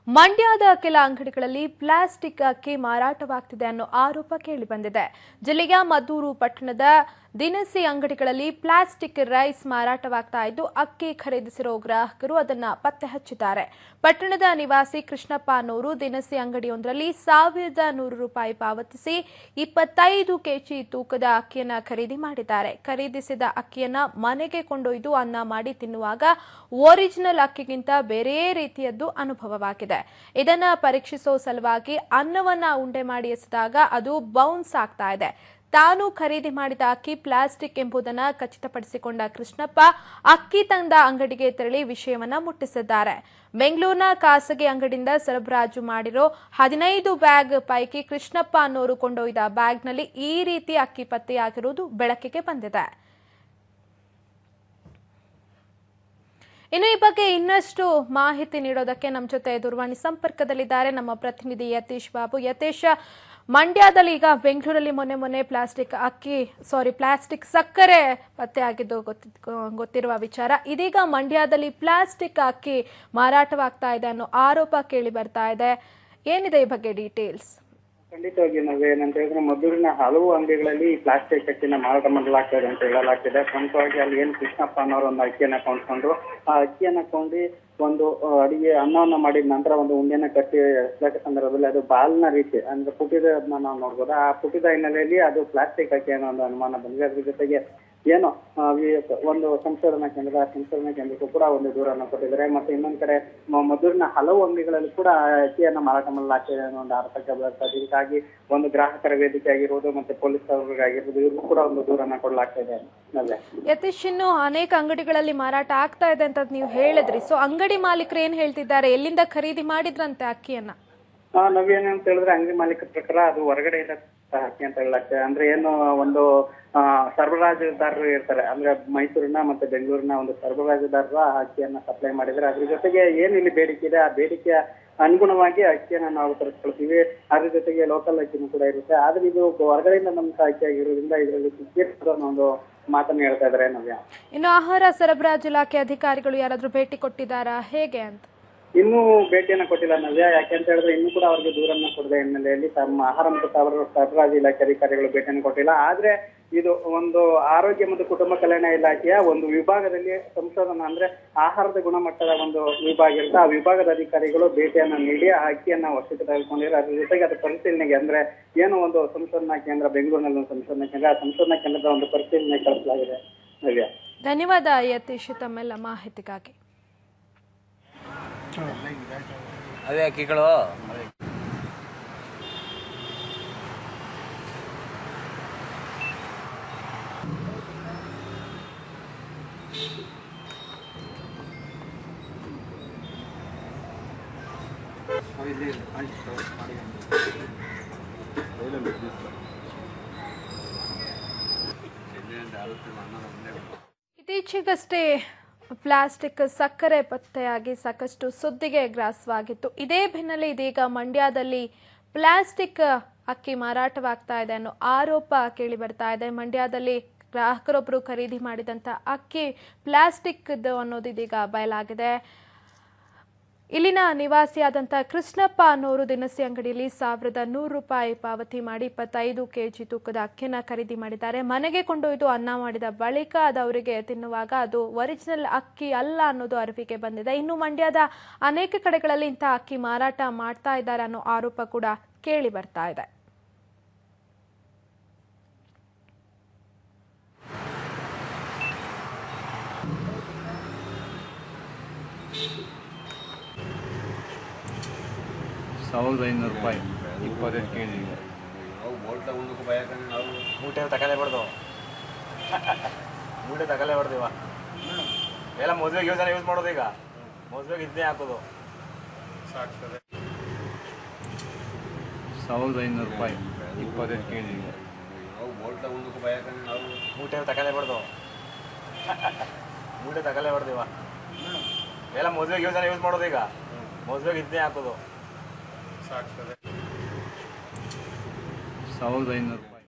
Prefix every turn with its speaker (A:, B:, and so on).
A: ಮಂಡ್ಯದ ಕೆಲ ಅಂಗಡಿಗಳಲ್ಲಿ ಪ್ಲಾಸ್ಟಿಕ್ ಅಕ್ಕಿ ಮಾರಾಟವಾಗ್ತಿದೆ ಅನ್ನೋ ಆರೋಪ ಕೇಳಿಬಂದಿದೆ. ಜಿಲ್ಲೆಯ ಮದ್ದೂರು ಪಟ್ಟಣದ ದಿನಸಿ ಅಂಗಡಿಗಳಲ್ಲಿ ಪ್ಲಾಸ್ಟಿಕ್ ರೈಸ್ ಮಾರಾಟವಾಗ್ತಾ ಇದ್ದು ಅಕ್ಕಿ ಖರೀದಿಸಿರೋ ಗ್ರಾಹಕರು ಅದನ್ನ ಪತ್ತೆ ಹಚ್ಚಿದ್ದಾರೆ. ಪಟ್ಟಣದ ನಿವಾಸಿ ಕೃಷ್ಣಪ್ಪ ಅನ್ನೋರು ದಿನಸಿ ಅಂಗಡಿಯೊಂದರಲ್ಲಿ 1100 ರೂಪಾಯಿ ಪಾವತಿಸಿ 25 ಕೆಜಿ ತೂಕದ ಅಕ್ಕಿಯನ್ನ ಖರೀದಿ ಮಾಡಿದ್ದಾರೆ. ಖರೀದಿಸಿದ ಅಕ್ಕಿಯನ್ನ ಮನೆಗೆ ಕೊಂಡೊಯ್ದು ಅನ್ನ ಮಾಡಿ ತಿನ್ನುವಾಗ ಒರಿಜಿನಲ್ ಅಕ್ಕಿಗಿಂತ ಬೇರೆ ರೀತಿಯದ್ದು ಅನುಭವವಾಗಿದೆ. ಇದನ್ನ ಪರೀಕ್ಷಿಸೋ ಸಲುವಾಗಿ ಅನ್ನವನ್ನ ಉಂಡೆ ಮಾಡಿ ಎಸೆದಾಗ ಅದು ಬೌನ್ಸ್ ಆಗ್ತಾ ಇದೆ. ತಾನು ಖರೀದಿ ಮಾಡಿದ ಅಕ್ಕಿ ಪ್ಲಾಸ್ಟಿಕ್ ಎಂಬುದನ್ನು ಖಚಿತಪಡಿಸಿಕೊಂಡ ಕೃಷ್ಣಪ್ಪ ಅಕ್ಕಿ ತಂದ ಅಂಗಡಿಗೆ ತೆರಳಿ ವಿಷಯವನ್ನ ಮುಟ್ಟಿಸಿದ್ದಾರೆ. ಬೆಂಗಳೂರಿನ ಖಾಸಗಿ ಅಂಗಡಿಯಿಂದ ಸರಬರಾಜು ಮಾಡಿರೋ 15 ಬ್ಯಾಗ್ ಪೈಕಿ ಕೃಷ್ಣಪ್ಪ ಅನ್ನೋರು ಕೊಂಡೊಯ್ದ ಬ್ಯಾಗ್ನಲ್ಲಿ ಈ ರೀತಿ ಅಕ್ಕಿ ಪತ್ತೆಯಾಗಿರುವುದು ಬೆಳಕಿಗೆ ಬಂದಿದೆ. ಇನ್ನು ಈ ಬಗ್ಗೆ ಇನ್ನಷ್ಟು ಮಾಹಿತಿ ನೀಡೋದಕ್ಕೆ ನಮ್ಮ ಜೊತೆ ದೂರವಾಣಿ ಸಂಪರ್ಕದಲ್ಲಿದ್ದಾರೆ ನಮ್ಮ ಪ್ರತಿನಿಧಿ ಯತೀಶ್ ಬಾಬು. ಯತೀಶ್, ಮಂಡ್ಯದಲ್ಲಿ ಈಗ ಬೆಂಗಳೂರಲ್ಲಿ ಮೊನ್ನೆ ಪ್ಲಾಸ್ಟಿಕ್ ಸಕ್ಕರೆ ಪತ್ತೆಯಾಗಿದ್ದು ಗೊತ್ತಿರುವ ವಿಚಾರ. ಇದೀಗ ಮಂಡ್ಯದಲ್ಲಿ ಪ್ಲಾಸ್ಟಿಕ್ ಅಕ್ಕಿ ಮಾರಾಟವಾಗ್ತಾ ಇದೆ ಅನ್ನೋ ಆರೋಪ ಕೇಳಿ ಬರ್ತಾ ಇದೆ. ಏನಿದೆ ಈ ಬಗ್ಗೆ ಡೀಟೇಲ್ಸ್?
B: ಖಂಡಿತವಾಗಿ ನಾವೇನಂತ ಹೇಳಿದ್ರೆ ಮದ್ದೂರಿನ ಹಲವು ಅಂಗಡಿಗಳಲ್ಲಿ ಪ್ಲಾಸ್ಟಿಕ್ ಅಕ್ಕಿನ ಮಾರಾಟ ಮಾಡಲಾಗ್ತದೆ ಅಂತ ಹೇಳಲಾಗ್ತಿದೆ. ಪ್ರಮುಖವಾಗಿ ಅಲ್ಲಿ ಏನು ಕೃಷ್ಣಪ್ಪ ಅನ್ನೋರು ಒಂದು ಅಕ್ಕಿಯನ್ನ ಕೊಂಡ್ಕೊಂಡು ಆ ಅಕ್ಕಿಯನ್ನ ಕೊಂಡು ಒಂದು ಅಡಿಗೆ ಅನ್ನವನ್ನ ಮಾಡಿದ ನಂತರ ಒಂದು ಉಂಡೆನ ಕಟ್ಟಿ ಎಸ್ಲಾಕ ಸಂದರ್ಭದಲ್ಲಿ ಅದು ಬಾಲ್ನ ರೀತಿ ಅಂದ್ರೆ ಪುಟಿದನ್ನ ನಾವು ನೋಡ್ಬೋದು. ಆ ಪುಟಿದ ಹಿನ್ನೆಲೆಯಲ್ಲಿ ಅದು ಪ್ಲಾಸ್ಟಿಕ್ ಅಕ್ಕಿ ಅನ್ನೋ ಒಂದು ಅನುಮಾನ ಬಂದಿದೆ. ಅದ್ರ ಜೊತೆಗೆ ಏನೋ ಒಂದು ಸಂಶೋಧನಾ ಕೇಂದ್ರಕ್ಕೂ ಕೂಡ ಒಂದು ದೂರನ್ನು ಕೊಟ್ಟಿದ್ದಾರೆ. ಮತ್ತೆ ಇನ್ನೊಂದ್ ಕಡೆ ಮದ್ದೂರಿನ ಹಲವು ಅಂಗಡಿಗಳಲ್ಲಿ ಕೂಡ ಅಕ್ಕಿಯನ್ನ ಮಾರಾಟ ಮಾಡಲಾಗ್ತಿದೆ ಅನ್ನೋ ಒಂದು ಆರೋಪಕ್ಕೆ ಬರ್ತಾ ಇದೆ. ಹೀಗಾಗಿ ಒಂದು ಗ್ರಾಹಕರ ವೇದಿಕೆ ಆಗಿರ್ಬೋದು ಮತ್ತೆ ಪೊಲೀಸ್ ಆಗಿರ್ಬೋದು ಇವ್ರಿಗೂ ಕೂಡ ಒಂದು ದೂರನ್ನ ಕೊಡಲಾಗ್ತಾ ಇದೆ.
A: ಯತೀಶ್, ಇನ್ನು ಅನೇಕ ಅಂಗಡಿಗಳಲ್ಲಿ ಮಾರಾಟ ಆಗ್ತಾ ಇದೆ ಅಂತ ನೀವು ಹೇಳಿದ್ರಿ. ಸೊ ಅಂಗಡಿ ಮಾಲೀಕರು ಏನ್ ಹೇಳ್ತಿದ್ದಾರೆ? ಎಲ್ಲಿಂದ ಖರೀದಿ ಮಾಡಿದ್ರಂತೆ ಅಕ್ಕಿಯನ್ನ?
B: ನಾವೇನಂತ ಹೇಳಿದ್ರೆ ಅಂಗಡಿ ಮಾಲೀಕರ ಪ್ರಕಾರ ಅದು ಹೊರಗಡೆ ಅಕ್ಕಿ ಅಂತ ಹೇಳಲಾಗ್ತದೆ. ಅಂದ್ರೆ ಏನು ಒಂದು ಸರಬರಾಜುದಾರರು ಇರ್ತಾರೆ, ಅಂದ್ರೆ ಮೈಸೂರಿನ ಮತ್ತೆ ಬೆಂಗಳೂರಿನ ಒಂದು ಸರಬರಾಜುದಾರರು ಆ ಅಕ್ಕಿಯನ್ನ ಸಪ್ಲೈ ಮಾಡಿದ್ರೆ ಅದ್ರ ಜೊತೆಗೆ ಏನ್ ಇಲ್ಲಿ ಬೇಡಿಕೆ ಇದೆ ಆ ಬೇಡಿಕೆಯ ಅನುಗುಣವಾಗಿ ಅಕ್ಕಿಯನ್ನ ನಾವು ತರಿಸ್ಕೊಳ್ತೀವಿ. ಅದ್ರ ಜೊತೆಗೆ ಲೋಕಲ್ ಅಕ್ಕಿನೂ ಕೂಡ ಇರುತ್ತೆ. ಆದ್ರೆ ಇದು ಹೊರಗಡೆಯಿಂದ ನಮ್ಗೆ ಅಕ್ಕಿ ಆಗಿರೋದ್ರಿಂದ ಇದರಲ್ಲಿ ಒಂದು ಮಾತನ್ನ ಹೇಳ್ತಾ ಇದಾರೆ. ನವ್ಯ,
A: ಇನ್ನು ಆಹಾರ ಸರಬರಾಜು ಇಲಾಖೆ ಅಧಿಕಾರಿಗಳು ಯಾರಾದ್ರೂ ಭೇಟಿ ಕೊಟ್ಟಿದ್ದಾರಾ ಹೇಗೆ ಅಂತ?
B: ಇನ್ನೂ ಭೇಟಿಯನ್ನ ಕೊಟ್ಟಿಲ್ಲ ನವ್ಯ. ಯಾಕೆಂತ ಹೇಳಿದ್ರೆ ಇನ್ನೂ ಕೂಡ ಅವ್ರಿಗೆ ದೂರನ್ನ ಕೊಡದ ಹಿನ್ನೆಲೆಯಲ್ಲಿ ತಮ್ಮ ಆಹಾರ ಮತ್ತು ಸರಬರಾಜು ಇಲಾಖೆ ಅಧಿಕಾರಿಗಳು ಭೇಟಿಯನ್ನು ಕೊಟ್ಟಿಲ್ಲ. ಆದ್ರೆ ಇದು ಒಂದು ಆರೋಗ್ಯ ಮತ್ತು ಕುಟುಂಬ ಕಲ್ಯಾಣ ಇಲಾಖೆಯ ಒಂದು ವಿಭಾಗದಲ್ಲಿ ಸಂಶೋಧನಾ ಅಂದ್ರೆ ಆಹಾರದ ಗುಣಮಟ್ಟದ ಒಂದು ವಿಭಾಗ ಇರುತ್ತೆ. ಆ ವಿಭಾಗದ ಅಧಿಕಾರಿಗಳು ಭೇಟಿಯನ್ನ ನೀಡಿ ಆ ಅಕ್ಕಿಯನ್ನ ವಶಕ್ಕೆ ತೆಗೆದುಕೊಂಡಿದ್ದಾರೆ. ಅದ್ರ ಜೊತೆಗೆ ಅದು ಪರಿಶೀಲನೆಗೆ ಅಂದ್ರೆ ಏನು ಒಂದು ಸಂಶೋಧನಾ ಕೇಂದ್ರ ಬೆಂಗಳೂರಿನಲ್ಲಿ ಒಂದು ಸಂಶೋಧನಾ ಕೇಂದ್ರ, ಆ ಸಂಶೋಧನಾ ಕೇಂದ್ರದ ಒಂದು ಪರಿಶೀಲನೆ ಕಳಿಸಲಾಗಿದೆ. ನವ್ಯ,
A: ಧನ್ಯವಾದ ಯತೀಶ್ ತಮ್ಮೆಲ್ಲ ಮಾಹಿತಿಗಾಗಿ.
C: ಅದೇ ಅಕ್ಕಿಗಳು
A: ಇತ್ತೀಚೆಗಷ್ಟೇ ಪ್ಲಾಸ್ಟಿಕ್ ಸಕ್ಕರೆ ಪತ್ತೆಯಾಗಿ ಸಾಕಷ್ಟು ಸುದ್ದಿಗೆ ಗ್ರಾಸವಾಗಿತ್ತು. ಇದೇ ಬೆನ್ನಲ್ಲೇ ಇದೀಗ ಮಂಡ್ಯದಲ್ಲಿ ಪ್ಲಾಸ್ಟಿಕ್ ಅಕ್ಕಿ ಮಾರಾಟವಾಗ್ತಾ ಇದೆ ಅನ್ನೋ ಆರೋಪ ಕೇಳಿ ಬರ್ತಾ ಇದೆ. ಮಂಡ್ಯದಲ್ಲಿ ಗ್ರಾಹಕರೊಬ್ಬರು ಖರೀದಿ ಮಾಡಿದಂಥ ಅಕ್ಕಿ ಪ್ಲಾಸ್ಟಿಕ್ ಅನ್ನೋದು ಇದೀಗ ಬಯಲಾಗಿದೆ. ಇಲ್ಲಿನ ನಿವಾಸಿಯಾದಂಥ ಕೃಷ್ಣಪ್ಪ ಅನ್ನೋರು ದಿನಸಿ ಅಂಗಡಿಯಲ್ಲಿ 1100 ರೂಪಾಯಿ ಪಾವತಿ ಮಾಡಿ 25 ಕೆಜಿ ತೂಕದ ಅಕ್ಕಿಯನ್ನು ಖರೀದಿ ಮಾಡಿದ್ದಾರೆ. ಮನೆಗೆ ಕೊಂಡೊಯ್ದು ಅನ್ನ ಮಾಡಿದ ಬಳಿಕ ಅದು ಅವರಿಗೆ ತಿನ್ನುವಾಗ ಅದು ಒರಿಜಿನಲ್ ಅಕ್ಕಿ ಅಲ್ಲ ಅನ್ನೋದು ಅರಿವಿಗೆ ಬಂದಿದೆ. ಇನ್ನು ಮಂಡ್ಯದ ಅನೇಕ ಕಡೆಗಳಲ್ಲಿ ಇಂಥ ಅಕ್ಕಿ ಮಾರಾಟ ಮಾಡ್ತಾ ಇದ್ದಾರೆ ಅನ್ನೋ ಆರೋಪ ಕೂಡ ಕೇಳಿ ಬರ್ತಾ ಇದೆ.
C: ₹1500 25 ಕೆಜಿ ಮೂಟೆ ತಗೊಳ್ಳೇಬಾರ್ದು. ಮೂಟೆ ತಗೊಳ್ಳೇಬಾರ್ದು. ಇವಾಗ ಎಲ್ಲ ಮದುವೆಗೆ ಯೂಸ್ ಮಾಡೋದು. ಈಗ ಮದುವೆಗೆ ಇದನ್ನೇ ಹಾಕೋದು. ₹1500 25 ಕೆಜಿ ಮೂಟೆ ತಗೊಳ್ಳೇಬಾರ್ದು. ಮೂಟೆ ತಗೊಳ್ಳೇಬಾರ್ದು. ಇವಾಗ ಎಲ್ಲ ಮದುವೆಗೆ ಯೂಸ್ ಮಾಡೋದು. ಈಗ ಮದುವೆಗೆ ಇದನ್ನೇ ಹಾಕೋದು. ₹1500